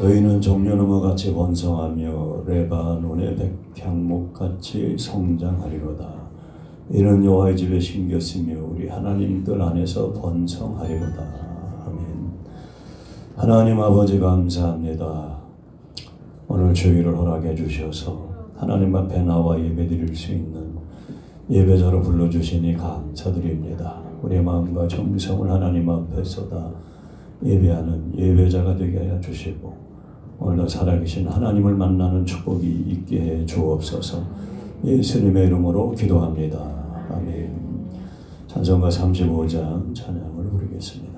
너희는 종려나무 같이 번성하며 레바논의 백향목같이 성장하리로다. 이는 여호와의 집에 심겼으며 우리 하나님 뜰 안에서 번성하리로다. 아멘. 하나님 아버지 감사합니다. 오늘 주일을 허락해 주셔서 하나님 앞에 나와 예배드릴 수 있는 예배자로 불러주시니 감사드립니다. 우리의 마음과 정성을 하나님 앞에 쏟아 예배하는 예배자가 되게 하여 주시고 오늘도 살아계신 하나님을 만나는 축복이 있게 해 주옵소서. 예수님의 이름으로 기도합니다. 아멘. 찬송가 35장 찬양을 부르겠습니다.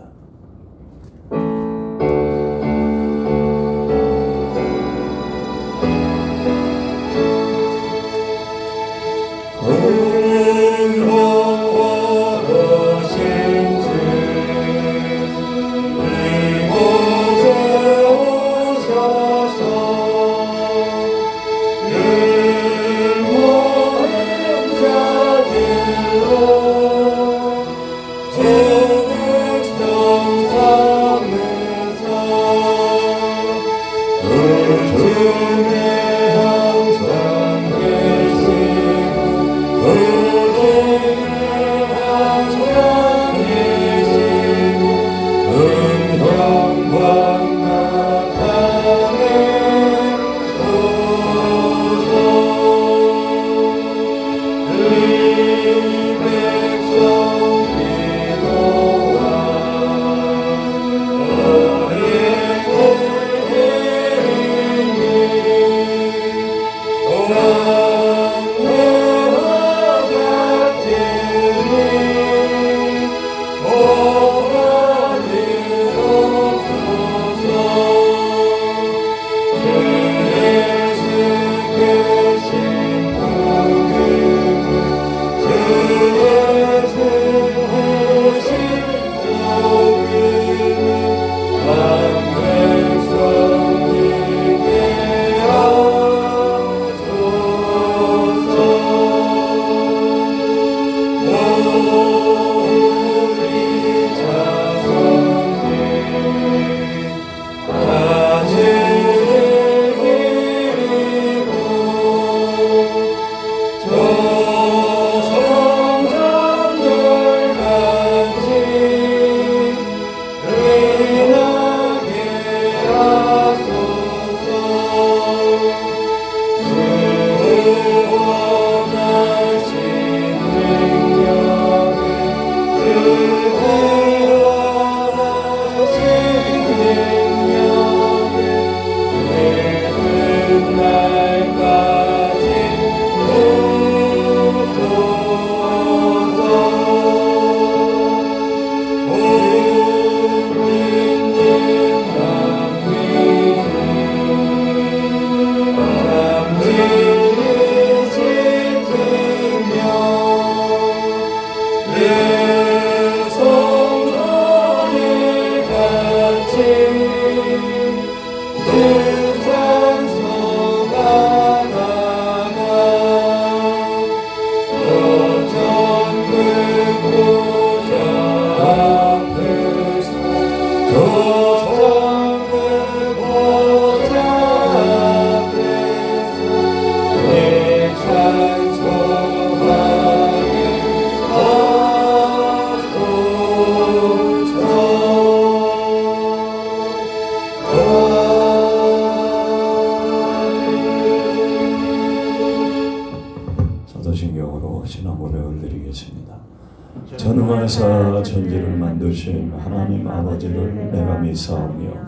전능하사 천지를 만드신 하나님 아버지를 내가 믿사오며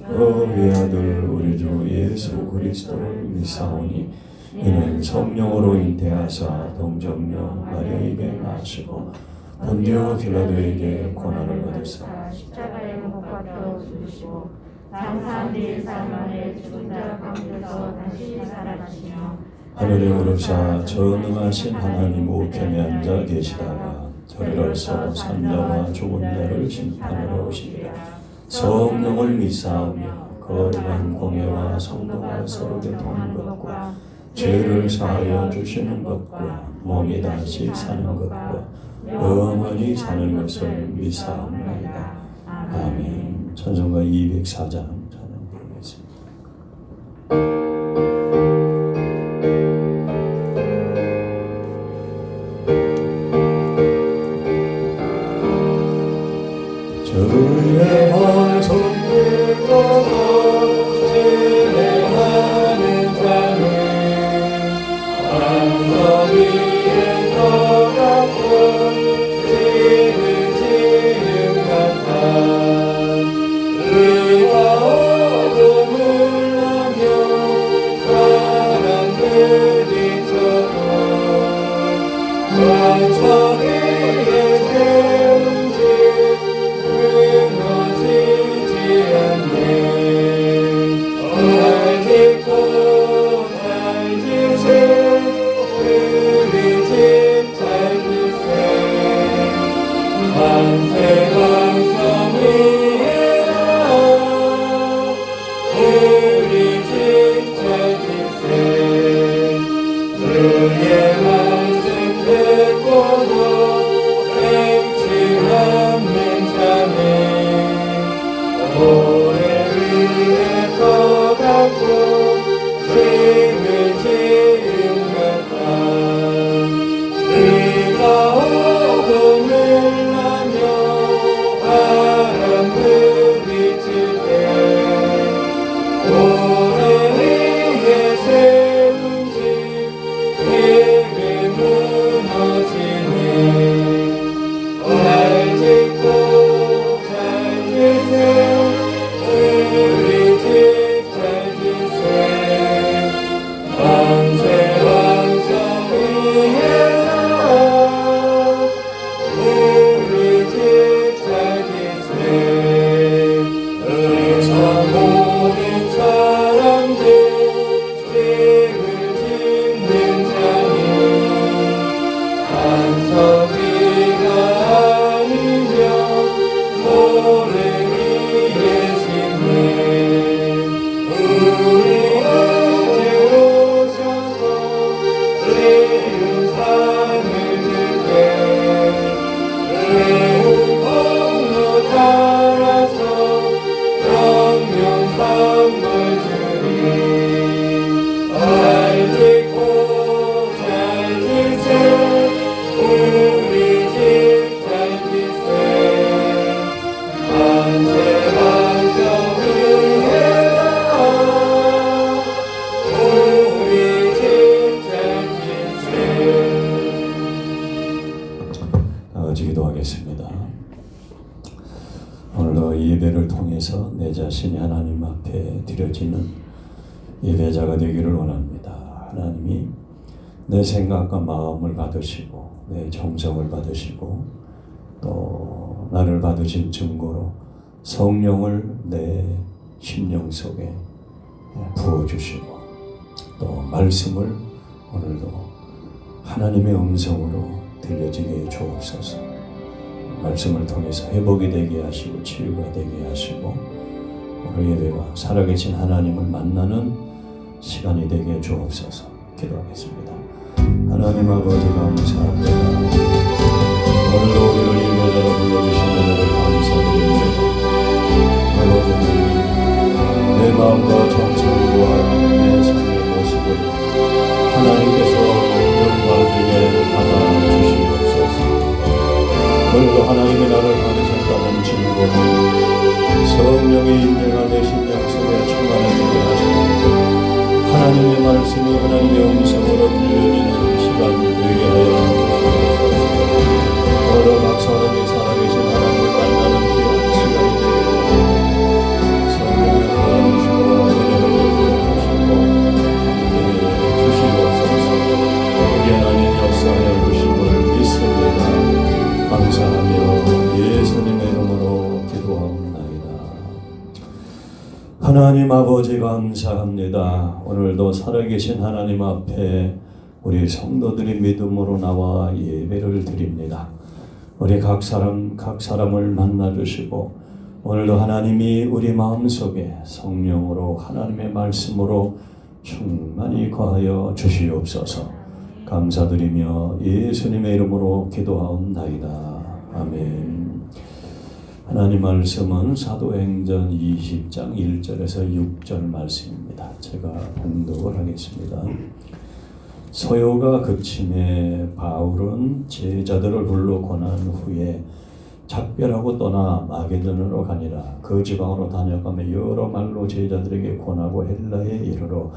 그의 아들 우리 주 예수 그리스도를 믿사오니 이는 성령으로 잉태하사 동정녀 마리아에게 나시고 본디오 빌라도에게 고난을 받으사 십자가에 못 박혀 죽으시고 장사한 뒤 사흘 죽은 자 가운데서 다시 살아나시며 하늘에 오르사 전능하신 하나님 우편에 앉아 계시다가 저리로서 산자와 죽은 자를 심판하러 오시리라. 성령을 믿사오며 거룩한 공예와 성도가 서로 교통하는 것과 죄를 사하여 주시는 것과 몸이 다시 사는 것과 영원히 사는 것을 믿사옵나이다. 아멘. 찬송가 204장 찬양 부르겠습니다. 주의 원성을 벗어 진행하는 자는 반석 위에 떠갖고 지은 지음 같아 의와 어둠을 나며 바람들이 쳐도 반석 위에 세운 집 무너지지 않네. 잘 짓고 잘 지세 우리 집 잘 지세 만세 방성 위에라 우리 집 잘 지세 주의 말씀 듣고도 행치 않는 자는 오래 위에 떠갖고 지을 지음 같아 비가 어둠을 나며 바람들이 칠 때 오래 위에 세운 집 크게 무너지네. 잘 짓고 잘 지세 우리 집 잘 지세 만세 왕성 위에라 우리 집 잘 지세 의사 모든 사람들 집을 짓는 자는 반석 위가 아니면 모래 위에 짓네. 우리 이제 오셔서 세운 산을 들게 세운 공로 따라서 영영상을 주리. 잘 짓고 잘 지세 우리 집 잘 지세 만세 방성 위에라 우리 집 잘 지세. 기도하겠습니다. 오늘도 이 예배를 통해서 내 자신이 하나님 앞에 드려지는 예배자가 되기를 원합니다. 하나님이 내 생각과 마음을 받으시고 내 정성을 받으시고 또 나를 받으신 증거로 성령을 내 심령 속에 부어주시고 또 말씀을 오늘도 하나님의 음성으로 들려지게 해 주옵소서. 말씀을 통해서 회복이 되게 하시고 치유가 되게 하시고 오늘 예배가 살아계신 하나님을 만나는 시간이 되게 해 주옵소서. 기도하겠습니다. 하나님 아버지 감사합니다. 오늘도 우리를 예배자로 불러주신 은혜를 감사드립니다. 아버지 내 마음과 정성과 내 삶의 모습을 하나님께서 영광되게 받아주시옵소서. 오늘도 하나님이 나를 받으셨다는 증거로 성령의 인정한 내 심령 속에 충만하게 하시고 하나님의 말씀이 하나님의 음성으로 들려지는 시간 되게 하여 주시옵소서. 오늘 각 사람이 살아계신 하나님을 만나는 귀한 시간이 되게 하여 성령을 도와주시고 은혜를 베풀어 주시옵소서. 우리 하나님 역사하여 주심을 믿습니다. 감사하며 예수님의 이름으로 기도합니다. 하나님 아버지 감사합니다. 오늘도 살아계신 하나님 앞에 우리 성도들이 믿음으로 나와 예배를 드립니다. 우리 각 사람을 만나주시고 오늘도 하나님이 우리 마음속에 성령으로 하나님의 말씀으로 충만히 거하여 주시옵소서. 감사드리며 예수님의 이름으로 기도하옵나이다. 아멘. 하나님 말씀은 사도행전 20장 1절에서 6절 말씀입니다. 제가 봉독을 하겠습니다. 소요가 그침에 바울은 제자들을 불러 권한 후에 작별하고 떠나 마게도냐로 가니라. 그 지방으로 다녀가며 여러 말로 제자들에게 권하고 헬라에 이르러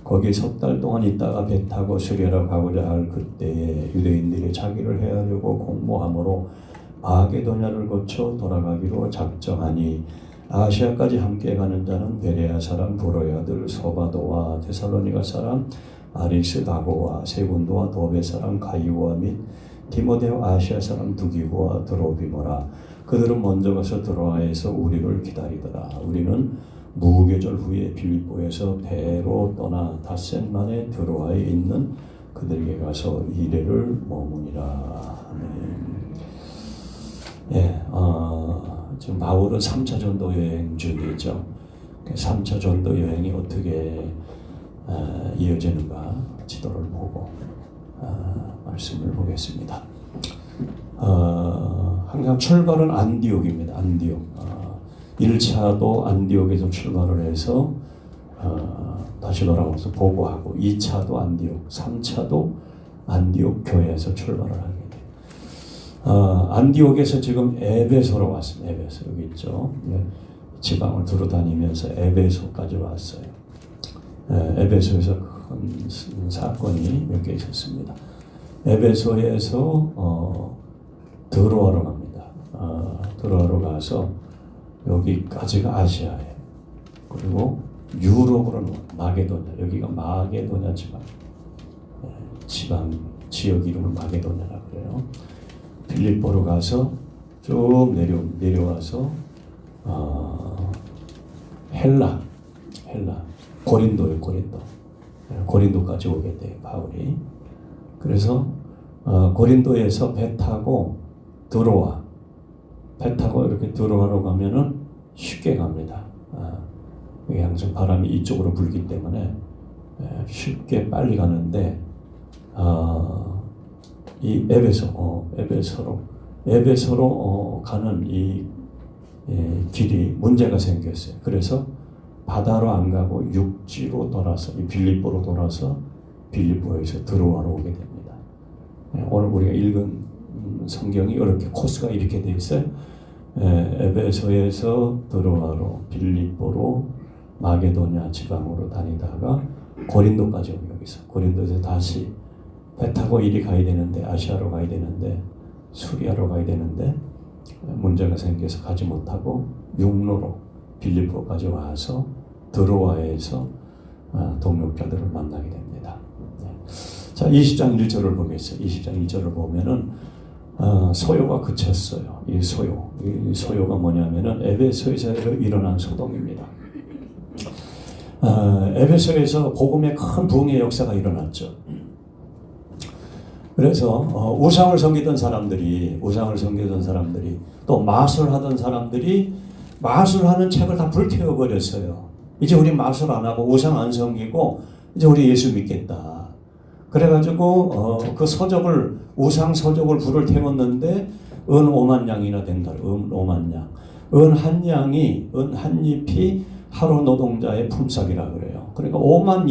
거기 석 달 동안 있다가 배 타고 수리하러 가고자 할 그때에 유대인들이 자기를 해하려고 공모함으로 마게도냐를 거쳐 돌아가기로 작정하니 아시아까지 함께 가는 자는 베레아 사람 브로의 아들 소바도와 데살로니가 사람 아리스다고와 세군도와 도베 사람 가이오와 및 디모데와 아시아 사람 두기고와 드로비모라. 그들은 먼저 가서 드로아에서 우리를 기다리더라. 우리는 무계절 후에 빌립보에서 배로 떠나 닷새 만에 드로아에 있는 그들에게 가서 이래를 머무니라. 예, 지금 바울은 3차 전도 여행 중이죠. 3차 전도 여행이 어떻게 이어지는가 지도를 보고 말씀을 보겠습니다. 항상 출발은 안디옥입니다. 안디옥. 1차도 안디옥에서 출발을 해서 다시 돌아와서 보고하고 2차도 안디옥, 3차도 안디옥 교회에서 출발을 하게 돼요. 안디옥에서 지금 에베소로 왔습니다. 에베소 여기 있죠. 지방을 두루 다니면서 에베소까지 왔어요. 에베소에서 큰 사건이 몇 개 있었습니다. 에베소에서 드로아로 갑니다. 드로아로 가서 여기까지가 아시아예요. 그리고 유럽으로는 마게도냐, 여기가 마게도냐 지방 지역 이름을 마게도냐라 그래요. 빌립보로 가서 쭉 내려와서 헬라 고린도예요. 고린도까지 오게 돼요, 바울이. 그래서 고린도에서 배 타고 이렇게 드로아로 가면은 쉽게 갑니다. 여기 항상 바람이 이쪽으로 불기 때문에 쉽게 빨리 가는데 이 에베소로 가는 이 길이 문제가 생겼어요. 그래서 바다로 안 가고 육지로 돌아서 이 빌립보로 돌아서 빌립보에서 드로아로 오게 됩니다. 오늘 우리가 읽은 성경이 이렇게 코스가 이렇게 돼 있어요. 에베소에서 드로아로 빌립보로 마게도냐 지방으로 다니다가 고린도까지 오고 여기서 고린도에서 다시 배 타고 이리 가야 되는데 아시아로 가야 되는데 수리아로 가야 되는데 문제가 생겨서 가지 못하고 육로로 빌립보까지 와서 드로아에서 동역자들을 만나게 됩니다. 자, 20장 1절을 보겠어요. 20장 1절을 보면은 소요가 그쳤어요. 이 소요가 뭐냐면은 에베소에서 일어난 소동입니다. 에베소에서 복음의 큰 부흥의 역사가 일어났죠. 그래서 우상을 섬기던 사람들이 또 마술하던 사람들이 마술하는 책을 다 불태워 버렸어요. 이제 우리 마술 안 하고 우상 안 섬기고 이제 우리 예수 믿겠다. 그래가지고 그 서적을 우상 서적을 불을 태웠는데 은 5만 양이나 된다. 은 5만 양. 은 한 양이 은 한 잎이 하루 노동자의 품삯이라 그래요. 그러니까 5만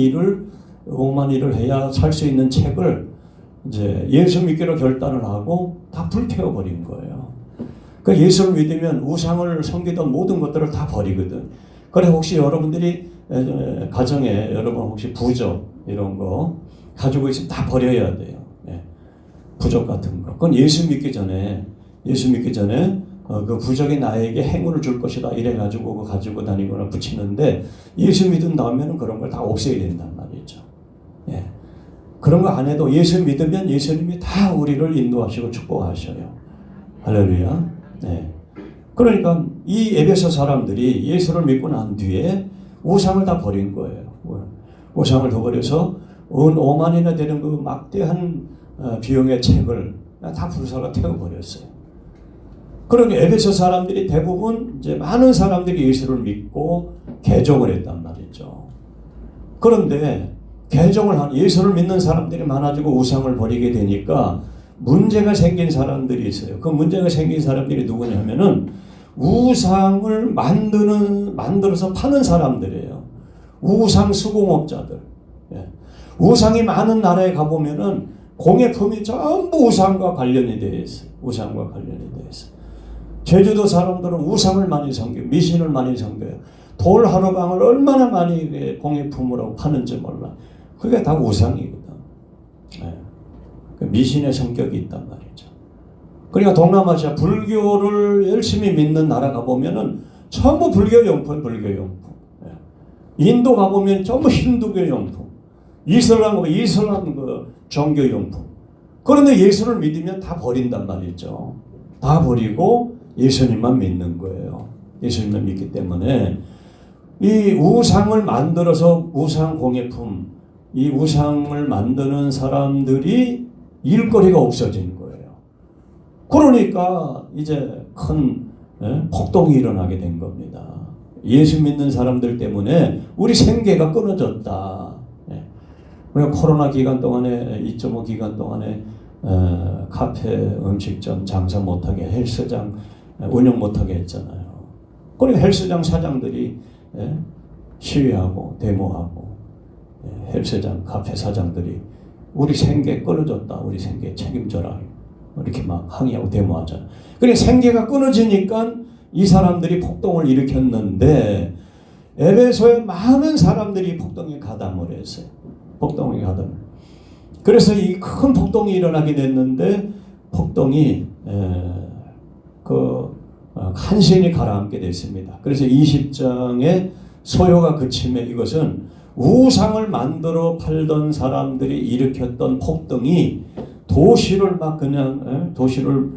일을 해야 살 수 있는 책을 이제 예수 믿기로 결단을 하고 다 불태워 버린 거예요. 그 예수를 믿으면 우상을 섬기던 모든 것들을 다 버리거든. 그래 혹시 여러분들이 가정에 여러분 혹시 부적 이런 거 가지고 있으면 다 버려야 돼요. 부적 같은 거. 그건 예수 믿기 전에 그 부적이 나에게 행운을 줄 것이다 이래 가지고 그거 가지고 다니거나 붙이는데 예수 믿은 다음에는 그런 걸 다 없애야 된단 말이죠. 그런 거 안 해도 예수 믿으면 예수님이 다 우리를 인도하시고 축복하셔요. 할렐루야. 그러니까 이 에베소 사람들이 예수를 믿고 난 뒤에 우상을 다 버린 거예요. 우상을 더 버려서 은 5만이나 되는 그 막대한 비용의 책을 다 불사가 태워버렸어요. 그러니까 에베소 사람들이 대부분 이제 많은 사람들이 예수를 믿고 개종을 했단 말이죠. 그런데 개종을 한 예수를 믿는 사람들이 많아지고 우상을 버리게 되니까 문제가 생긴 사람들이 있어요. 그 문제가 생긴 사람들이 누구냐면은 우상을 만들어서 파는 사람들이에요. 우상 수공업자들. 예. 우상이 많은 나라에 가보면은 공예품이 전부 우상과 관련이 되어 있어요. 우상과 관련이 되어 있어요. 제주도 사람들은 우상을 많이 섬겨요. 미신을 많이 섬겨요. 돌 하루방을 얼마나 많이 공예품으로 파는지 몰라. 그게 다 우상이거든. 예. 미신의 성격이 있단 말이죠. 그러니까 동남아시아 불교를 열심히 믿는 나라 가보면은 전부 불교 용품, 불교 용품. 예. 인도 가보면 전부 힌두교 용품. 이슬람 가보면 이슬람 그 종교 용품. 그런데 예수를 믿으면 다 버린단 말이죠. 다 버리고 예수님만 믿는 거예요. 예수님만 믿기 때문에 이 우상을 만들어서 우상 공예품, 이 우상을 만드는 사람들이 일거리가 없어진 거예요. 그러니까 이제 큰 폭동이 일어나게 된 겁니다. 예수 믿는 사람들 때문에 우리 생계가 끊어졌다. 우리가 코로나 기간 동안에 2.5 기간 동안에 카페, 음식점 장사 못하게 헬스장 운영 못하게 했잖아요. 그러니까 헬스장 사장들이 시위하고 데모하고 헬스장 카페 사장들이 우리 생계 끊어졌다. 우리 생계 책임져라. 이렇게 막 항의하고 데모하잖아요. 그러니까 생계가 끊어지니까 이 사람들이 폭동을 일으켰는데 에베소에 많은 사람들이 폭동에 가담을 했어요. 폭동에 가담을. 그래서 이 큰 폭동이 일어나게 됐는데 폭동이 간신히 가라앉게 됐습니다. 그래서 20장의 소요가 그침에 이것은 우상을 만들어 팔던 사람들이 일으켰던 폭동이 도시를 막 그냥 도시를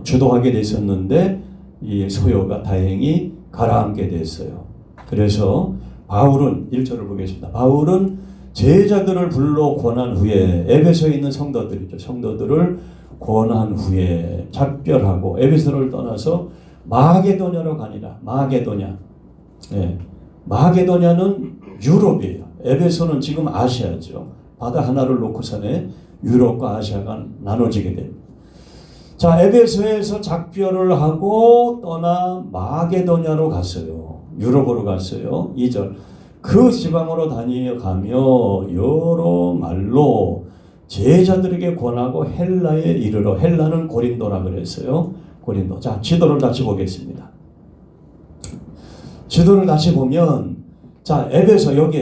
주도하게 됐었는데 이 소요가 다행히 가라앉게 됐어요. 그래서 바울은 1절을 보겠습니다. 바울은 제자들을 불러 권한 후에 에베소에 있는 성도들이죠. 성도들을 권한 후에 작별하고 에베소를 떠나서 마게도냐로 가니라. 마게도냐. 예. 마게도냐는 유럽이에요. 에베소는 지금 아시아죠. 바다 하나를 놓고서는 유럽과 아시아가 나눠지게 됩니다. 자, 에베소에서 작별을 하고 떠나 마게도냐로 갔어요. 유럽으로 갔어요. 2절. 그 지방으로 다녀가며 여러 말로 제자들에게 권하고 헬라에 이르러. 헬라는 고린도라 그랬어요. 고린도. 자, 지도를 다시 보겠습니다. 지도를 다시 보면 자, 에베소 여기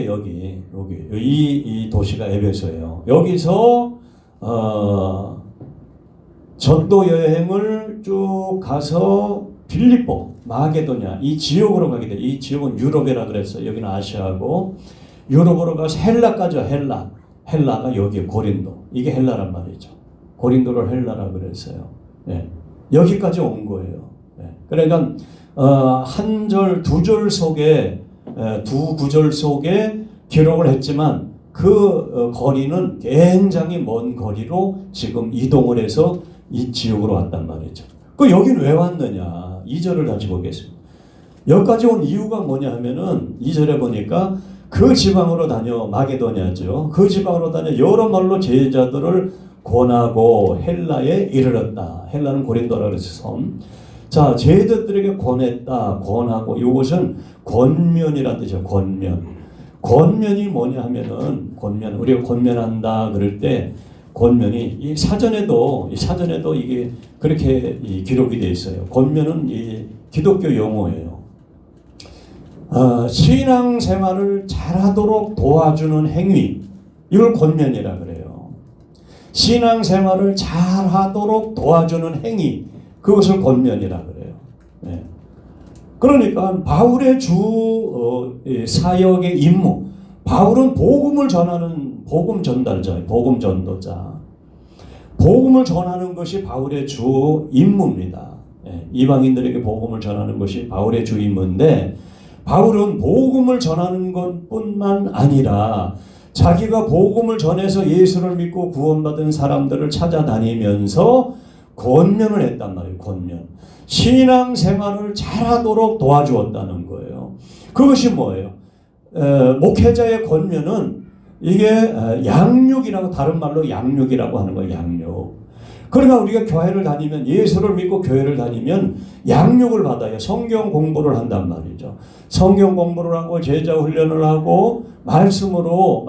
이 도시가 에베소예요. 여기서 전도 여행을 쭉 가서 빌립보, 마게도냐 이 지역으로 가게 돼. 이 지역은 유럽이라 그랬어요. 여기는 아시아고 유럽으로 가서 헬라까지 와. 헬라가 여기 고린도. 이게 헬라란 말이죠. 고린도를 헬라라 그랬어요. 예. 여기까지 온 거예요. 예. 그러니까 한 절, 두 절 속에 두 구절 속에 기록을 했지만 그 거리는 굉장히 먼 거리로 지금 이동을 해서 이 지역으로 왔단 말이죠. 그 여긴 왜 왔느냐? 2절을 다시 보겠습니다. 여기까지 온 이유가 뭐냐 하면은 2절에 보니까 그 지방으로 다녀 마게도냐죠. 그 지방으로 다녀 여러 말로 제자들을 권하고 헬라에 이르렀다. 헬라는 고린도라 그래서 섬. 자, 제자들에게 권했다, 권하고 이것은 권면이라는 뜻이에요. 권면. 권면이 뭐냐 하면은 권면. 우리가 권면한다 그럴 때 권면이 이 사전에도 이게 그렇게 기록이 되어 있어요. 권면은 이 기독교 용어예요. 신앙생활을 잘하도록 도와주는 행위, 이걸 권면이라 그래요. 신앙생활을 잘하도록 도와주는 행위, 그것을 권면이라 그래요. 네. 그러니까 바울의 사역의 임무, 바울은 복음을 전하는 복음 전달자, 복음 전도자. 복음을 전하는 것이 바울의 주 임무입니다. 네. 이방인들에게 복음을 전하는 것이 바울의 주 임무인데 바울은 복음을 전하는 것뿐만 아니라 자기가 복음을 전해서 예수를 믿고 구원받은 사람들을 찾아다니면서 권면을 했단 말이에요. 권면. 신앙생활을 잘하도록 도와주었다는 거예요. 그것이 뭐예요? 목회자의 권면은 이게 양육이라고, 다른 말로 양육이라고 하는 거예요. 양육. 그러니까 우리가 교회를 다니면, 예수를 믿고 교회를 다니면 양육을 받아요. 성경 공부를 한단 말이죠. 성경 공부를 하고 제자 훈련을 하고 말씀으로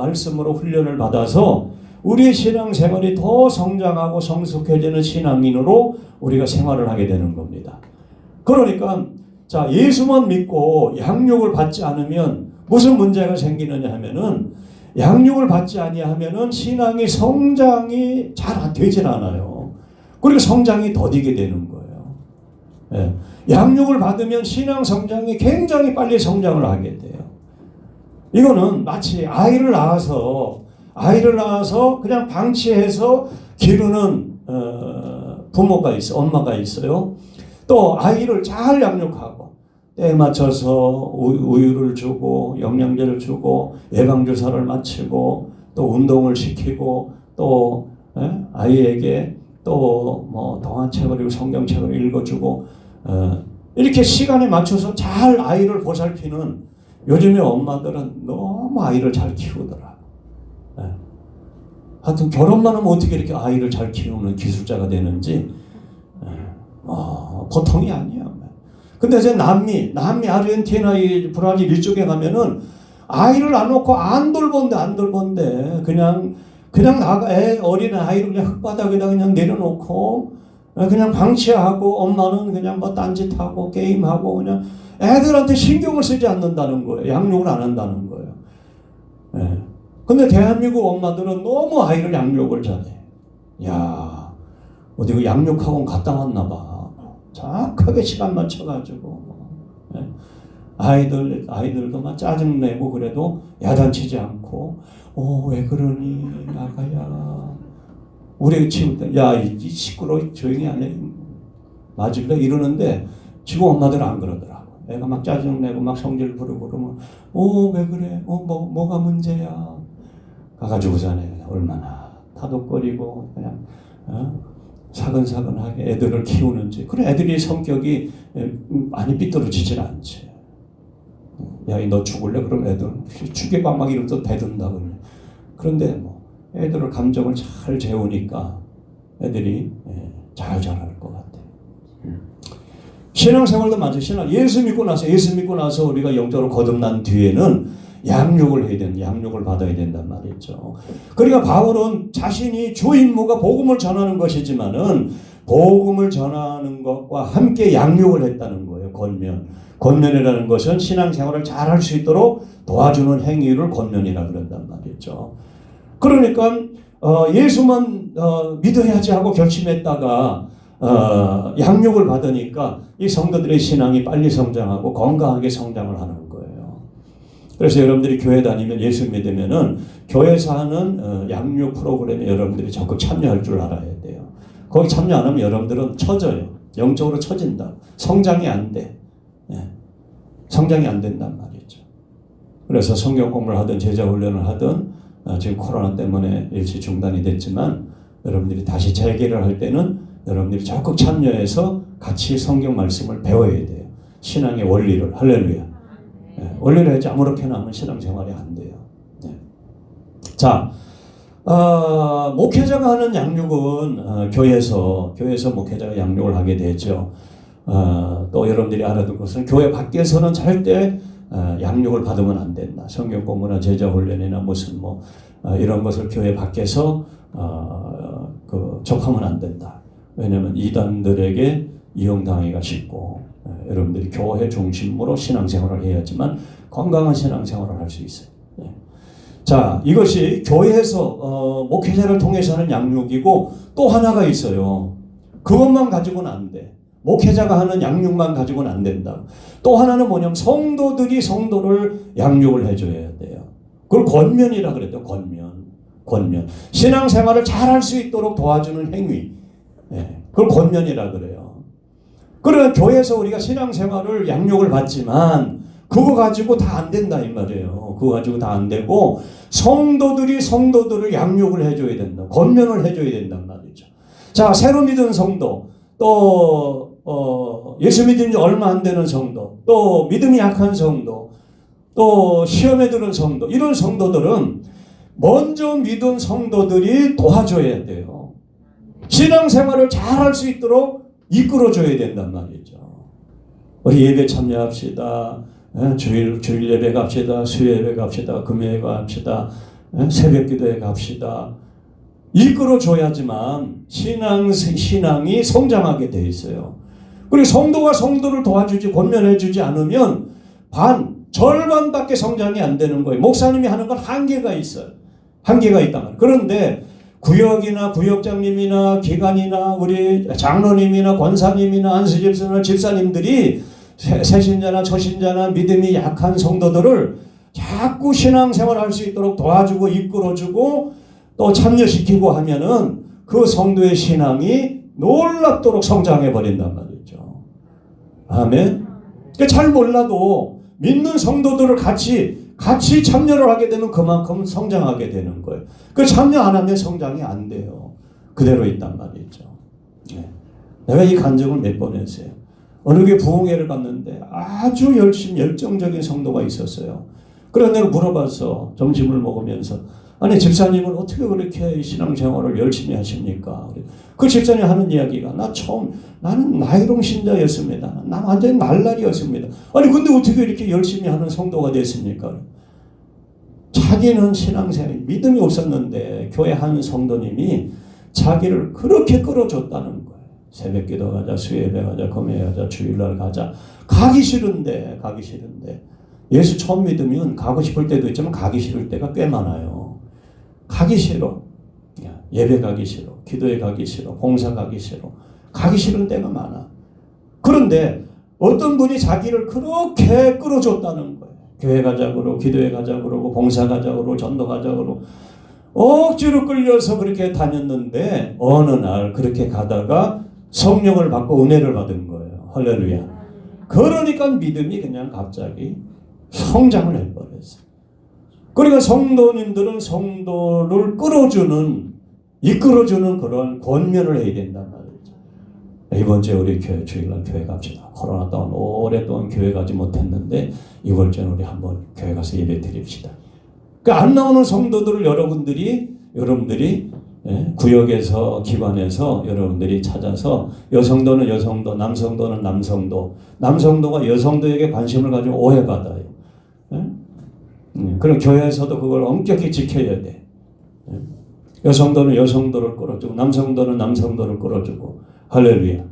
훈련을 받아서 우리의 신앙생활이 더 성장하고 성숙해지는 신앙인으로 우리가 생활을 하게 되는 겁니다. 그러니까 자, 예수만 믿고 양육을 받지 않으면 무슨 문제가 생기느냐 하면은, 양육을 받지 아니하면은 신앙의 성장이 잘 되질 않아요. 그리고 성장이 더디게 되는 거예요. 예. 양육을 받으면 신앙 성장이 굉장히 빨리 성장을 하게 돼요. 이거는 마치 아이를 낳아서 그냥 방치해서 기르는 부모가 있어, 엄마가 있어요. 또 아이를 잘 양육하고 때에 맞춰서 우유를 주고 영양제를 주고 예방주사를 마치고 또 운동을 시키고 또 아이에게 또 뭐 동화책을 읽고 성경책을 읽어주고 이렇게 시간에 맞춰서 잘 아이를 보살피는 요즘의 엄마들은 너무 아이를 잘 키우더라. 하여튼 결혼만 하면 어떻게 이렇게 아이를 잘 키우는 기술자가 되는지 보통이 아니야. 근데 이제 남미 아르헨티나, 브라질 이쪽에 가면은 아이를 안 놓고 안 돌본대. 그냥 나가 어린 아이를 그냥 흙바닥에다 그냥 내려놓고 그냥 방치하고, 엄마는 그냥 뭐 딴짓하고 게임하고 그냥 애들한테 신경을 쓰지 않는다는 거예요. 양육을 안 한다는 거예요. 근데 대한민국 엄마들은 너무 아이를 양육을 잘해. 야, 어디 그 양육학원 갔다 왔나 봐. 정확하게 시간 맞춰가지고 아이들도 막 짜증내고 그래도 야단치지 않고, 왜 그러니 아가야, 우리 지금 이 시끄러 조용히 안 해, 맞을래 이러는데 지금 엄마들은 안 그러더라고. 애가 막 짜증내고 막 성질 부르고 그러면 왜 그래, 뭐가 문제야, 가가지고 자네 얼마나 타독거리고 그냥 사근사근하게 애들을 키우는지. 그래, 애들이 성격이 많이 삐뚤어지질 않지. 야, 너 죽을래? 그럼 애들 죽여봐 막 이러면서 대든다. 그런데 뭐 애들을 감정을 잘 재우니까 애들이 잘 자랄 것 같아. 신앙생활도 마찬가지. 예수 믿고 나서 우리가 영적으로 거듭난 뒤에는 양육을 해야 된다. 양육을 받아야 된단 말이죠. 그러니까 바울은 자신이 주 임무가 복음을 전하는 것이지만은 복음을 전하는 것과 함께 양육을 했다는 거예요. 권면이라는 것은 신앙생활을 잘할 수 있도록 도와주는 행위를 권면이라 그런단 말이죠. 그러니까 예수만 믿어야지 하고 결심했다가 양육을 받으니까 이 성도들의 신앙이 빨리 성장하고 건강하게 성장을 하는 거예요. 그래서 여러분들이 교회 다니면, 예수 믿으면은 교회에서 하는 양육 프로그램에 여러분들이 적극 참여할 줄 알아야 돼요. 거기 참여 안 하면 여러분들은 처져요. 영적으로 처진다. 성장이 안 돼. 성장이 안 된단 말이죠. 그래서 성경 공부를 하든 제자 훈련을 하든 지금 코로나 때문에 일시 중단이 됐지만 여러분들이 다시 재개를 할 때는 여러분들이 적극 참여해서 같이 성경 말씀을 배워야 돼요. 신앙의 원리를. 할렐루야. 원리를 하지 아무렇게나 하면 신앙생활이 안 돼요. 자, 목회자가 하는 양육은 교회에서 목회자가 양육을 하게 되죠. 또 여러분들이 알아둘 것은 교회 밖에서는 절대 양육을 받으면 안 된다. 성경 공부나 제자 훈련이나 무슨 이런 것을 교회 밖에서 접하면 안 된다. 왜냐하면 이단들에게 이용당하기가 쉽고, 여러분들이 교회 중심으로 신앙생활을 해야지만 건강한 신앙생활을 할 수 있어요. 자, 이것이 교회에서 목회자를 통해서 하는 양육이고, 또 하나가 있어요. 그것만 가지고는 안 돼. 목회자가 하는 양육만 가지고는 안 된다. 또 하나는 뭐냐면 성도들이 성도를 양육을 해줘야 돼요. 그걸 권면이라 그랬죠. 권면. 신앙생활을 잘할 수 있도록 도와주는 행위. 그걸 권면이라 그래요. 그러나 교회에서 우리가 신앙생활을 양육을 받지만 그거 가지고 다 안 된다 이 말이에요. 그거 가지고 다 안 되고 성도들이 성도들을 양육을 해줘야 된다. 권면을 해줘야 된단 말이죠. 자, 새로 믿은 성도, 또 예수 믿은 지 얼마 안 되는 성도, 또 믿음이 약한 성도, 또 시험에 드는 성도, 이런 성도들은 먼저 믿은 성도들이 도와줘야 돼요. 신앙생활을 잘할 수 있도록 이끌어줘야 된단 말이죠. 우리 예배 참여합시다. 주일 예배 갑시다. 수요 예배 갑시다. 금요 예배 갑시다. 새벽 기도회 갑시다. 이끌어줘야지만 신앙이 성장하게 돼 있어요. 그리고 성도가 성도를 도와주지 권면해주지 않으면 절반밖에 성장이 안 되는 거예요. 목사님이 하는 건 한계가 있어요. 한계가 있단 말이에요. 그런데 구역이나 구역장님이나 기관이나 우리 장로님이나 권사님이나 안수집사나 집사님들이 새신자나 초신자나 믿음이 약한 성도들을 자꾸 신앙생활 할 수 있도록 도와주고 이끌어주고 또 참여시키고 하면은 그 성도의 신앙이 놀랍도록 성장해 버린단 말이죠. 아멘. 잘 몰라도 믿는 성도들을 같이 참여를 하게 되면 그만큼 성장하게 되는 거예요. 그 참여 안 하면 성장이 안 돼요. 그대로 있단 말이죠. 네. 내가 이 간증을 몇 번 했어요. 어느 게 부흥회를 갔는데 아주 열정적인 성도가 있었어요. 그래서 내가 물어봤어. 점심을 먹으면서. 아니 집사님은 어떻게 그렇게 신앙생활을 열심히 하십니까? 그 집사님 하는 이야기가 나는 나이롱 신자였습니다. 나 완전히 날라리였습니다. 아니 근데 어떻게 이렇게 열심히 하는 성도가 됐습니까? 자기는 신앙생활 믿음이 없었는데 교회 한 성도님이 자기를 그렇게 끌어줬다는 거예요. 새벽 기도 가자, 수요 예배 가자, 금요 가자, 주일날 가자. 가기 싫은데 예수 처음 믿으면 가고 싶을 때도 있지만 가기 싫을 때가 꽤 많아요. 가기 싫어. 예배 가기 싫어. 기도에 가기 싫어. 봉사 가기 싫어. 가기 싫은 때가 많아. 그런데 어떤 분이 자기를 그렇게 끌어줬다는 거예요. 교회 가자고 그러고 기도에 가자고 그러고 봉사 가자고 그러고 전도 가자고 그러고 억지로 끌려서 그렇게 다녔는데 어느 날 그렇게 가다가 성령을 받고 은혜를 받은 거예요. 할렐루야. 그러니까 믿음이 그냥 갑자기 성장을 해버렸어요. 그러니까 성도님들은 성도를 이끌어주는 그런 권면을 해야 된단 말이죠. 이번 주에 우리 주일날 교회 갑시다. 코로나 동안 오랫동안 교회 가지 못했는데 이번 주에 우리 한번 교회 가서 예배 드립시다. 그러니까 안 나오는 성도들을 여러분들이 구역에서 기관에서 여러분들이 찾아서 여성도는 여성도, 남성도는 남성도가 여성도에게 관심을 가지고 오해받아요. 그럼 교회에서도 그걸 엄격히 지켜야 돼. 여성도는 여성도를 끌어주고 남성도는 남성도를 끌어주고 할렐루야.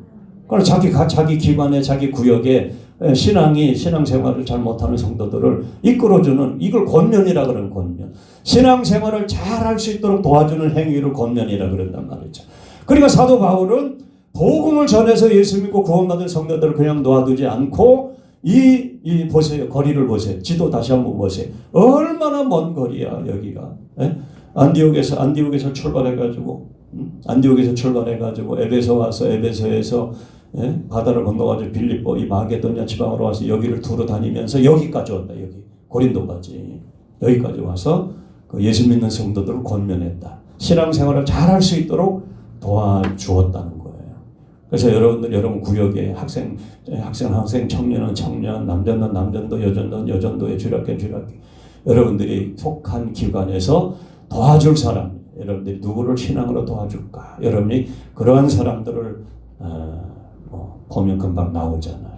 그럼 자기 기관에 자기 구역에 신앙생활을 잘 못하는 성도들을 이끌어주는 이걸 권면이라 그러는 권면. 신앙생활을 잘 할 수 있도록 도와주는 행위를 권면이라 그런단 말이죠. 그러니까 사도 바울은 복음을 전해서 예수 믿고 구원받은 성도들을 그냥 놓아두지 않고 보세요. 거리를 보세요. 지도 다시 한번 보세요. 얼마나 먼 거리야 여기가. 안디옥에서 출발해가지고 에베소 와서 에베소에서 바다를 건너가지고 빌립보 이 마게도냐 지방으로 와서 여기를 두루 다니면서 여기까지 왔다. 여기 고린도까지 여기까지 와서 그 예수 믿는 성도들을 권면했다. 신앙생활을 잘할 수 있도록 도와주었다는 거예요. 그래서 여러분 구역에 학생, 청년은 청년, 남전은 남전도, 여전은 여전도의 주력계. 여러분들이 속한 기관에서 도와줄 사람, 여러분들이 누구를 신앙으로 도와줄까? 여러분이 그러한 사람들을 보면 금방 나오잖아요.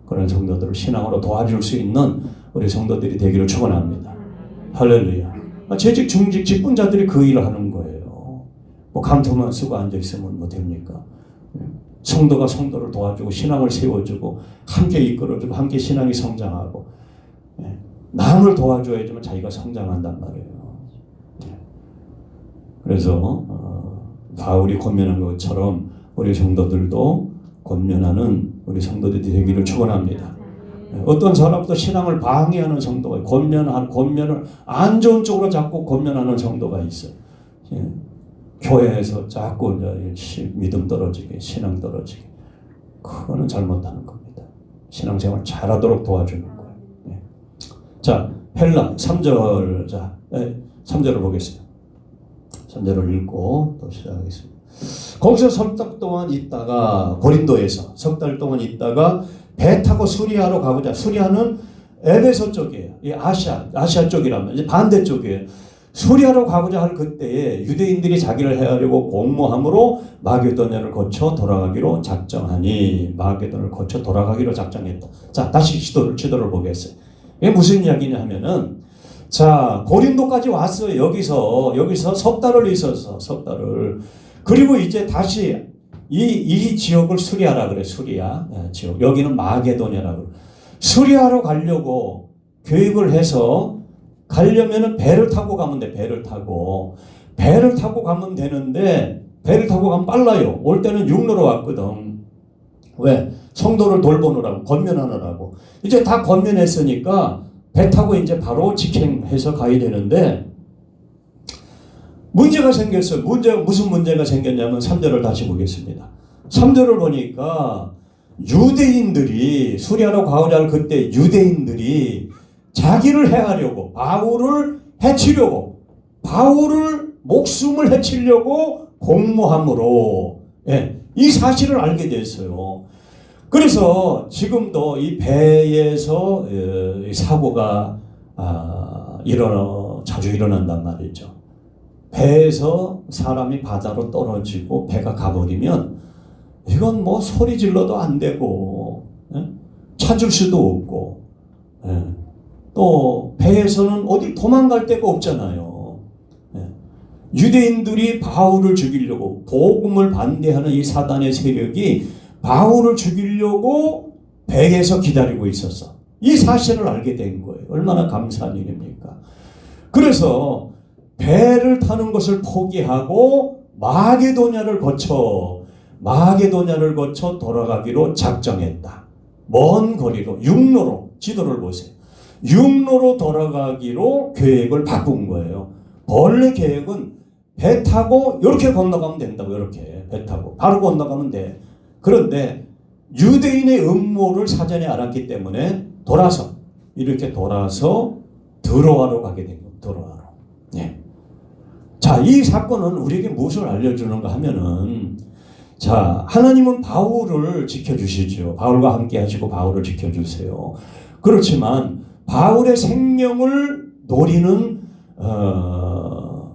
그런 성도들을 신앙으로 도와줄 수 있는 우리 성도들이 되기를 축원합니다. 할렐루야. 재직, 중직, 직분자들이 그 일을 하는 거예요. 감투만 쓰고 앉아있으면 뭐 됩니까? 성도가 성도를 도와주고 신앙을 세워주고 함께 이끌어주고 함께 신앙이 성장하고 남을 도와줘야지만 자기가 성장한단 말이에요. 그래서 바울이 권면한 것처럼 우리 성도들도 권면하는 우리 성도들이 되기를 축원합니다. 어떤 사람도 신앙을 방해하는 성도가 있어요. 권면을 안 좋은 쪽으로 자꾸 권면하는 성도가 있어요. 교회에서 자꾸 믿음 떨어지게, 신앙 떨어지게. 그거는 잘못하는 겁니다. 신앙생활 잘하도록 도와주는 거예요. 자, 헬라 3절. 3절을 보겠습니다. 3절을 읽고 또 시작하겠습니다. 거기서 석 달 동안 있다가 고린도에서 석 달 동안 있다가 배 타고 수리아로 가보자. 수리아는 에베소 쪽이에요. 이 아시아 쪽이라면 이제 반대쪽이에요. 수리하러 가고자 할 그때에 유대인들이 자기를 해하려고 공모함으로 마게도냐를 거쳐 돌아가기로 작정하니 마게도냐를 거쳐 돌아가기로 작정했다. 자, 다시 지도를 보겠어요. 이게 무슨 이야기냐 하면은 자, 고린도까지 왔어요. 여기서 석 달을 있어서 석 달을. 그리고 이제 다시 이 지역을 수리하라 그래. 수리아 지역. 여기는 마게도냐라고. 수리하러 가려고 계획을 해서 가려면은 배를 타고 가면 돼. 배를 타고 가면 되는데 배를 타고 가면 빨라요. 올 때는 육로로 왔거든. 왜? 성도를 돌보느라고, 건면하느라고. 이제 다 건면했으니까 배 타고 이제 바로 직행해서 가야 되는데 문제가 생겼어요. 무슨 문제가 생겼냐면 3절을 다시 보겠습니다. 3절을 보니까 유대인들이 수리하러 가고자 할 그때 유대인들이 자기를 해하려고 바울을 해치려고 바울을 목숨을 해치려고 공모함으로 이 사실을 알게 됐어요. 그래서 지금도 이 배에서 사고가 자주 일어난단 말이죠. 배에서 사람이 바다로 떨어지고 배가 가버리면 이건 뭐 소리 질러도 안 되고 찾을 수도 없고 또 배에서는 어디 도망갈 데가 없잖아요. 유대인들이 바울을 죽이려고 복음을 반대하는 이 사단의 세력이 바울을 죽이려고 배에서 기다리고 있었어. 이 사실을 알게 된 거예요. 얼마나 감사한 일입니까? 그래서 배를 타는 것을 포기하고 마게도냐를 거쳐 돌아가기로 작정했다. 먼 거리로 육로로 지도를 보세요. 육로로 돌아가기로 계획을 바꾼 거예요. 원래 계획은 배 타고 이렇게 건너가면 된다고. 이렇게 배 타고 바로 건너가면 돼. 그런데 유대인의 음모를 사전에 알았기 때문에 이렇게 돌아서 드로아로 가게 된 겁니다. 드로아로. 자, 이 사건은 우리에게 무엇을 알려주는가 하면은 자, 하나님은 바울을 지켜주시죠. 바울과 함께 하시고 바울을 지켜주세요. 그렇지만 바울의 생명을 노리는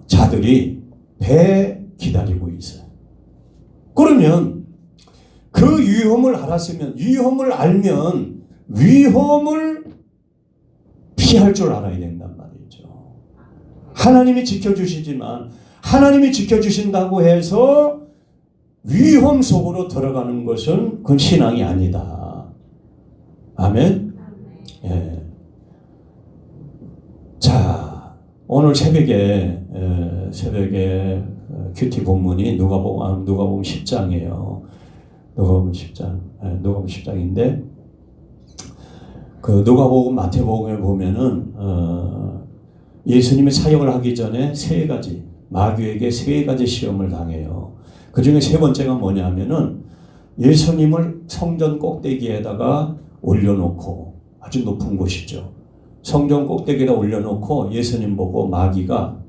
자들이 배에 기다리고 있어요. 그러면 그 위험을 알면 위험을 피할 줄 알아야 된단 말이죠. 하나님이 지켜주시지만 하나님이 지켜주신다고 해서 위험 속으로 들어가는 것은 그건 신앙이 아니다. 아멘. 예. 자, 오늘 새벽에 큐티 본문이 누가복음 10장이에요. 누가복음 10장인데 그 누가복음 마태복음에 보면은 예수님이 사역을 하기 전에 마귀에게 세 가지 시험을 당해요. 그 중에 세 번째가 뭐냐면은 예수님을 성전 꼭대기에다가 올려놓고 아주 높은 곳이죠. 성전 꼭대기에다 올려놓고 예수님 보고 마귀가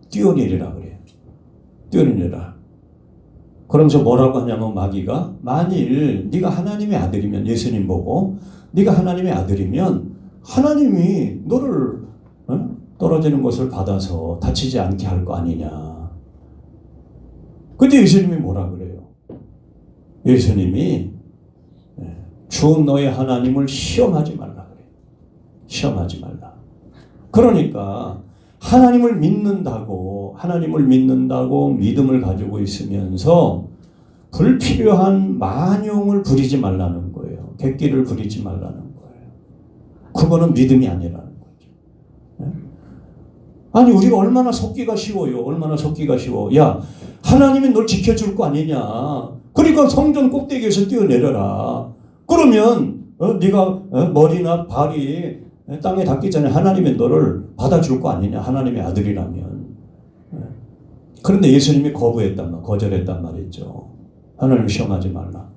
뛰어내리라 그래요. 뛰어내리라. 그러면서 뭐라고 하냐면 마귀가 만일 네가 하나님의 아들이면 예수님 보고 네가 하나님의 아들이면 하나님이 너를 떨어지는 것을 받아서 다치지 않게 할 거 아니냐. 근데 예수님이 뭐라 그래요? 예수님이 주 너의 하나님을 시험하지 말라 그래요. 시험하지 말라. 그러니까 하나님을 믿는다고 믿음을 가지고 있으면서 불필요한 만용을 부리지 말라는 거예요. 객기를 부리지 말라는 거예요. 그거는 믿음이 아니라는 거죠. 아니 우리가 얼마나 속기가 쉬워요. 야, 하나님이 널 지켜줄 거 아니냐. 그러니까 성전 꼭대기에서 뛰어내려라. 그러면 네가 머리나 발이 땅에 닿기 전에 하나님이 너를 받아줄 거 아니냐. 하나님의 아들이라면. 그런데 예수님이 거절했단 말이죠. 하나님을 시험하지 말라.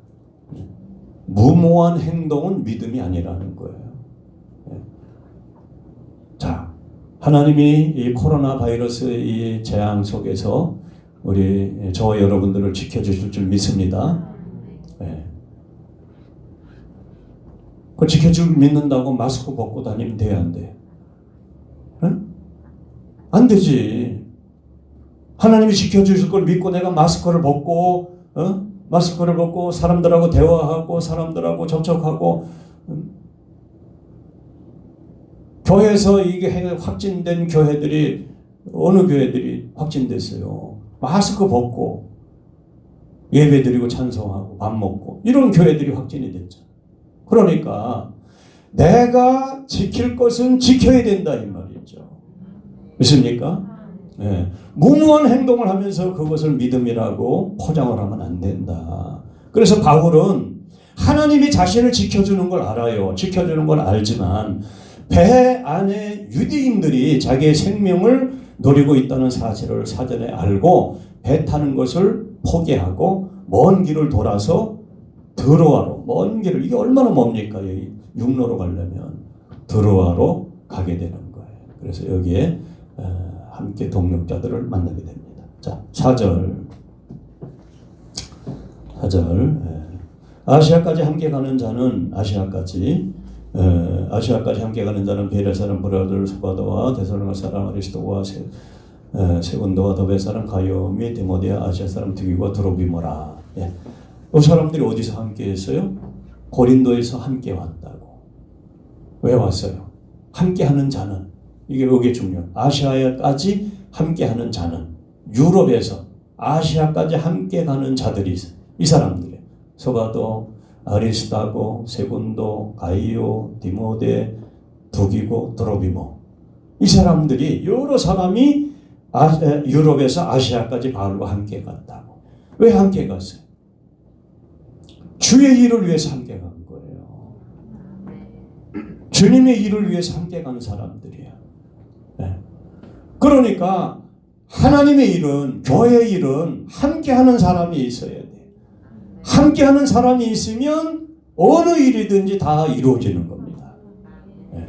무모한 행동은 믿음이 아니라는 거예요. 자, 하나님이 이 코로나 바이러스 이 재앙 속에서 저와 여러분들을 지켜주실 줄 믿습니다. 그 지켜줄 믿는다고 마스크 벗고 다니면 돼, 안 돼? 응? 안 되지. 하나님이 지켜주실 걸 믿고 내가 마스크를 벗고, 마스크를 벗고 사람들하고 대화하고 사람들하고 접촉하고, 교회에서 이게 확진된 교회들이 어느 교회들이 확진됐어요. 마스크 벗고 예배드리고 찬송하고 밥 먹고 이런 교회들이 확진이 됐죠. 그러니까 내가 지킬 것은 지켜야 된다 이 말이죠. 믿습니까? 네. 무모한 행동을 하면서 그것을 믿음이라고 포장을 하면 안 된다. 그래서 바울은 하나님이 자신을 지켜주는 걸 알아요. 지켜주는 걸 알지만 배 안에 유대인들이 자기의 생명을 노리고 있다는 사실을 사전에 알고 배 타는 것을 포기하고 먼 길을 돌아서 드로아로, 먼 길을, 이게 얼마나 멉니까? 여기 육로로 가려면 드로아로 가게 되는 거예요. 그래서 여기에 함께 동력자들을 만나게 됩니다. 자, 4절. 아시아까지 함께 가는 자는 아시아까지 함께 가는 자는 베레 사람 브라들 소바도와 데살로니가 사람 아리스도와 세군도와 더베 사람 가요 및 디모데와 아시아 사람 드기과 드로비모라. 예. 이 사람들이 어디서 함께 했어요? 고린도에서 함께 왔다고. 왜 왔어요? 함께 하는 자는, 이게 여기 중요해요. 아시아까지 함께 하는 자는, 유럽에서 아시아까지 함께 가는 자들이 있어요. 이 사람들이에요. 소바도, 아리스다고, 세군도, 가이오, 디모데, 두기고, 드로비모. 이 사람들이 여러 사람이 유럽에서 아시아까지 바울과 함께 갔다고. 왜 함께 갔어요? 주의 일을 위해서 함께 간 거예요. 주님의 일을 위해서 함께 간 사람들이에요. 네. 그러니까 하나님의 일은, 교회의 일은 함께하는 사람이 있어야 돼요. 함께하는 사람이 있으면 어느 일이든지 다 이루어지는 겁니다. 네.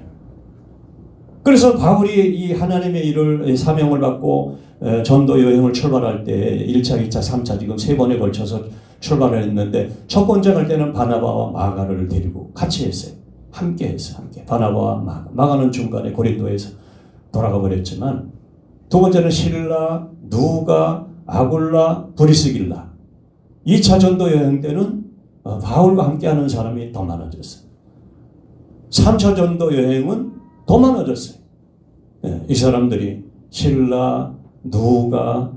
그래서 바울이 이 하나님의 일을 사명을 받고 전도 여행을 출발할 때 1차, 2차, 3차 지금 3번에 걸쳐서 출발을 했는데 첫 번째 갈 때는 바나바와 마가를 데리고 같이 했어요. 함께 했어요. 함께. 바나바와 마가. 마가는 중간에 고린도에서 돌아가 버렸지만 두 번째는 실라, 누가, 아굴라, 브리스길라. 2차 전도 여행 때는 바울과 함께하는 사람이 더 많아졌어요. 3차 전도 여행은 더 많아졌어요. 네, 이 사람들이 실라, 누가,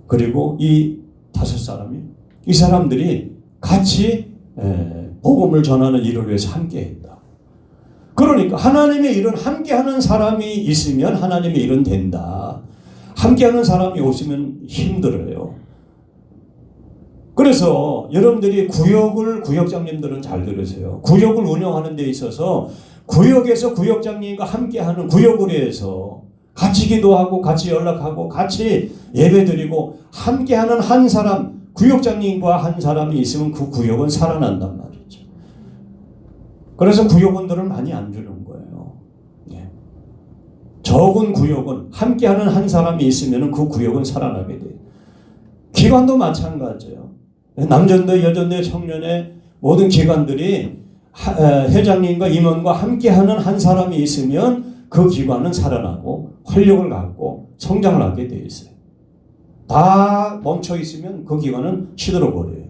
그리고 이 5사람이, 이 사람들이 같이 복음을 전하는 일을 위해서 함께했다. 그러니까 하나님의 일은 함께하는 사람이 있으면 하나님의 일은 된다. 함께하는 사람이 없으면 힘들어요. 그래서 여러분들이 구역장님들은 잘 들으세요. 구역을 운영하는 데 있어서 구역에서 구역장님과 함께하는 구역을 위해서 같이 기도하고 같이 연락하고 같이 예배드리고 함께하는 한 사람, 구역장님과 한 사람이 있으면 그 구역은 살아난단 말이죠. 그래서 구역원들은 많이 안 주는 거예요. 예. 적은 구역은 함께하는 한 사람이 있으면 그 구역은 살아나게 돼요. 기관도 마찬가지예요. 남전도, 여전도, 청년의 모든 기관들이 회장님과 임원과 함께하는 한 사람이 있으면 그 기관은 살아나고 활력을 갖고 성장을 하게 되어 있어요. 다 멈춰 있으면 그 기관은 시들어 버려요.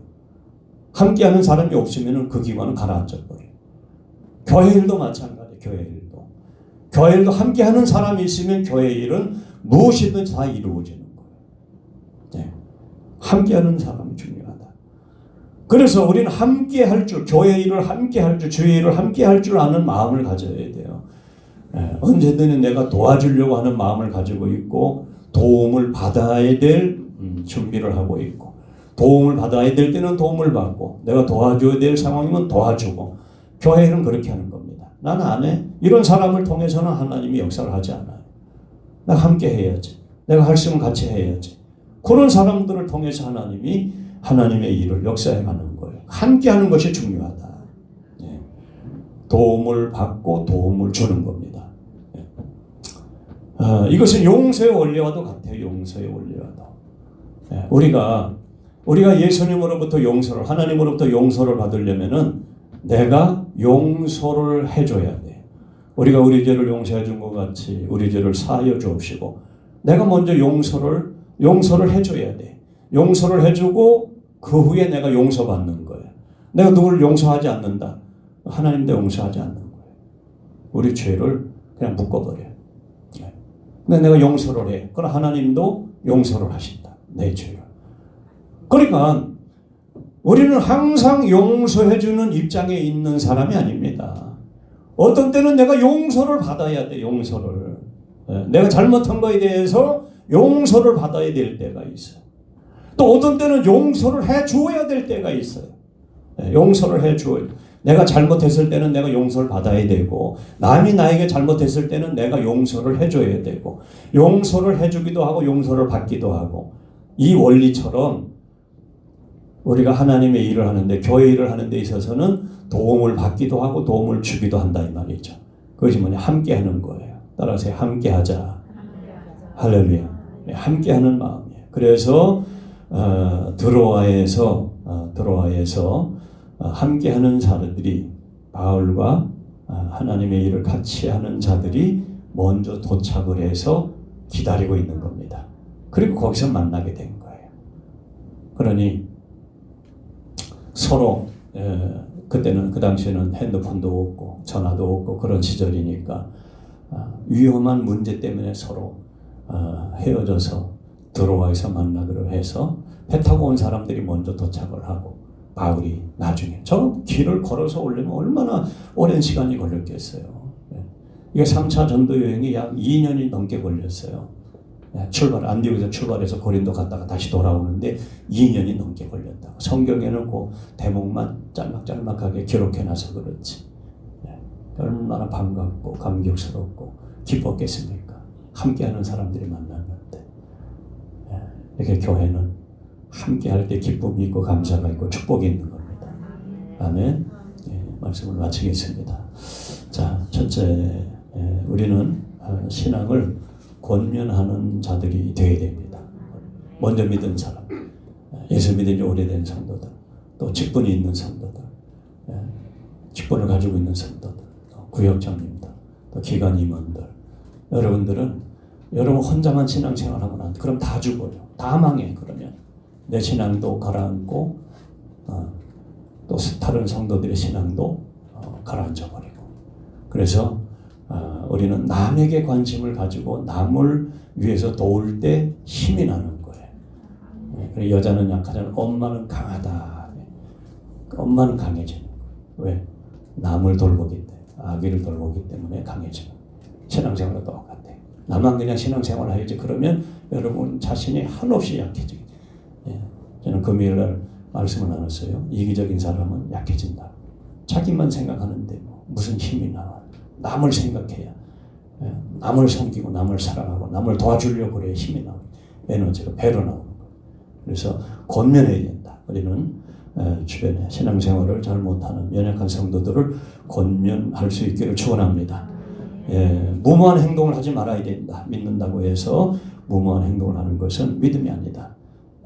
함께하는 사람이 없으면 그 기관은 가라앉아 버려요. 교회 일도 마찬가지예요. 교회 일도 함께하는 사람이 있으면 교회 일은 무엇이든 다 이루어지는 거예요. 네. 함께하는 사람이 중요하다. 그래서 우리는 함께할 줄, 교회 일을 함께할 줄, 주의 일을 함께할 줄 아는 마음을 가져야 돼요. 언제든 내가 도와주려고 하는 마음을 가지고 있고 도움을 받아야 될 준비를 하고 있고 도움을 받아야 될 때는 도움을 받고 내가 도와줘야 될 상황이면 도와주고 교회는 그렇게 하는 겁니다. 나는 안 해. 이런 사람을 통해서는 하나님이 역사를 하지 않아요. 내가 함께 해야지. 내가 할 수 있으면 같이 해야지. 그런 사람들을 통해서 하나님이 하나님의 일을 역사해 가는 거예요. 함께 하는 것이 중요하다. 예. 도움을 받고 도움을 주는 겁니다. 예. 이것은 용서의 원리와도 같아요. 용서의 원리와도. 예. 우리가 예수님으로부터 용서를, 하나님으로부터 용서를 받으려면은 내가 용서를 해줘야 돼. 우리가 우리 죄를 용서해 준 것 같이 우리 죄를 사하여 주옵시고 내가 먼저 용서를 해줘야 돼. 용서를 해주고 그 후에 내가 용서받는 거예요. 내가 누구를 용서하지 않는다. 하나님도 용서하지 않는 거예요. 우리 죄를 그냥 묶어버려요. 근데 내가 용서를 해. 그럼 하나님도 용서를 하신다. 내 죄를. 그러니까 우리는 항상 용서해주는 입장에 있는 사람이 아닙니다. 어떤 때는 내가 용서를 받아야 돼. 용서를. 내가 잘못한 거에 대해서 용서를 받아야 될 때가 있어요. 또 어떤 때는 용서를 해주어야 될 때가 있어요. 용서를 해줘야 내가 잘못했을 때는 내가 용서를 받아야 되고 남이 나에게 잘못했을 때는 내가 용서를 해줘야 되고 용서를 해주기도 하고 용서를 받기도 하고 이 원리처럼 우리가 하나님의 일을 하는데 교회 일을 하는 데 있어서는 도움을 받기도 하고 도움을 주기도 한다 이 말이죠. 그것이 뭐냐? 함께하는 거예요. 따라서 함께하자. 할렐루야. 함께하는 마음이에요. 그래서 드로아에서 함께하는 자들이 바울과 하나님의 일을 같이 하는 자들이 먼저 도착을 해서 기다리고 있는 겁니다. 그리고 거기서 만나게 된 거예요. 그러니 서로 그때는 그 당시에는 핸드폰도 없고 전화도 없고 그런 시절이니까 위험한 문제 때문에 서로 헤어져서 드로아에서 만나기로 해서 배 타고 온 사람들이 먼저 도착을 하고 바울이 나중에 저 길을 걸어서 오려면 얼마나 오랜 시간이 걸렸겠어요. 이게 3차 전도 여행이 약 2년이 넘게 걸렸어요. 안디옥에서 출발해서 고린도 갔다가 다시 돌아오는데 2년이 넘게 걸렸다고. 성경에는 그 대목만 짤막짤막하게 기록해놔서 그렇지. 얼마나 반갑고 감격스럽고 기뻤겠습니까? 함께하는 사람들이 만났는데. 이렇게 교회는 함께할 때 기쁨이 있고 감사가 있고 축복이 있는 겁니다. 아멘. 말씀을 마치겠습니다. 자, 첫째, 우리는 신앙을 권면하는 자들이 되어야 됩니다. 먼저 믿은 사람, 예수 믿은 지 오래된 성도들, 또 직분이 있는 성도들, 직분을 가지고 있는 성도들, 또 구역장님들, 또 기관 임원들, 여러분들은 여러분 혼자만 신앙생활하고 나면 그럼 다 죽어요. 다 망해. 그러면 내 신앙도 가라앉고 또 다른 성도들의 신앙도 가라앉아 버리고. 그래서 우리는 남에게 관심을 가지고 남을 위해서 도울 때 힘이 나는 거예요. 여자는 약하지만 엄마는 강하다. 엄마는 강해지는 거예요. 왜? 남을 돌보기 때문에, 아기를 돌보기 때문에 강해지는 거예요. 신앙생활도 똑같아요. 나만 그냥 신앙생활 해야지 그러면 여러분 자신이 한없이 약해지게. 저는 금요일날 말씀을 나눴어요. 이기적인 사람은 약해진다. 자기만 생각하는데 무슨 힘이 나와. 남을 생각해야 남을 섬기고 남을 사랑하고 남을 도와주려고 그래야 힘이 나와요. 에너지가 배로 나오는 거예요. 그래서 권면해야 된다. 우리는 주변에 신앙생활을 잘 못하는 연약한 성도들을 권면할 수 있기를 축원합니다. 무모한 행동을 하지 말아야 된다. 믿는다고 해서 무모한 행동을 하는 것은 믿음이 아니다.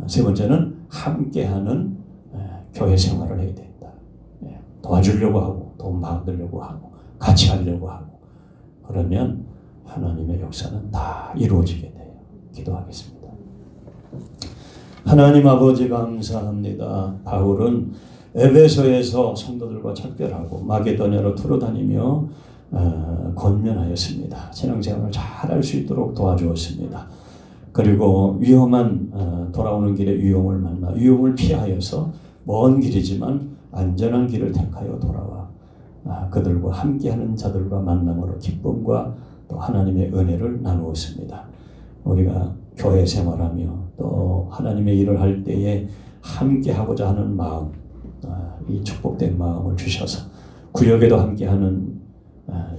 세 번째는 함께하는 교회 생활을 해야 된다. 도와주려고 하고 도움 받으려고 하고 같이 하려고 하고 그러면 하나님의 역사는 다 이루어지게 돼요. 기도하겠습니다. 하나님 아버지 감사합니다. 바울은 에베소에서 성도들과 작별하고 마게도냐로 투로다니며 권면하였습니다. 신앙생활을 잘할 수 있도록 도와주었습니다. 그리고 위험한 돌아오는 길에 위험을 만나 위험을 피하여서 먼 길이지만 안전한 길을 택하여 돌아와 그들과 함께하는 자들과 만남으로 기쁨과 또 하나님의 은혜를 나누었습니다. 우리가 교회 생활하며 또 하나님의 일을 할 때에 함께하고자 하는 마음, 이 축복된 마음을 주셔서 구역에도 함께하는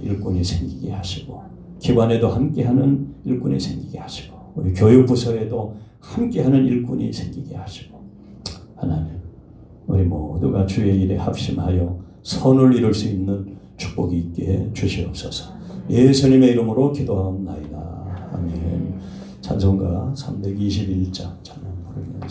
일꾼이 생기게 하시고 기관에도 함께하는 일꾼이 생기게 하시고 우리 교육부서에도 함께하는 일꾼이 생기게 하시고 하나님 우리 모두가 주의 일에 합심하여 선을 이룰 수 있는 축복이 있게 주시옵소서. 예수님의 이름으로 기도하옵나이다. 아멘. 찬송가 321장 찬양 부르면서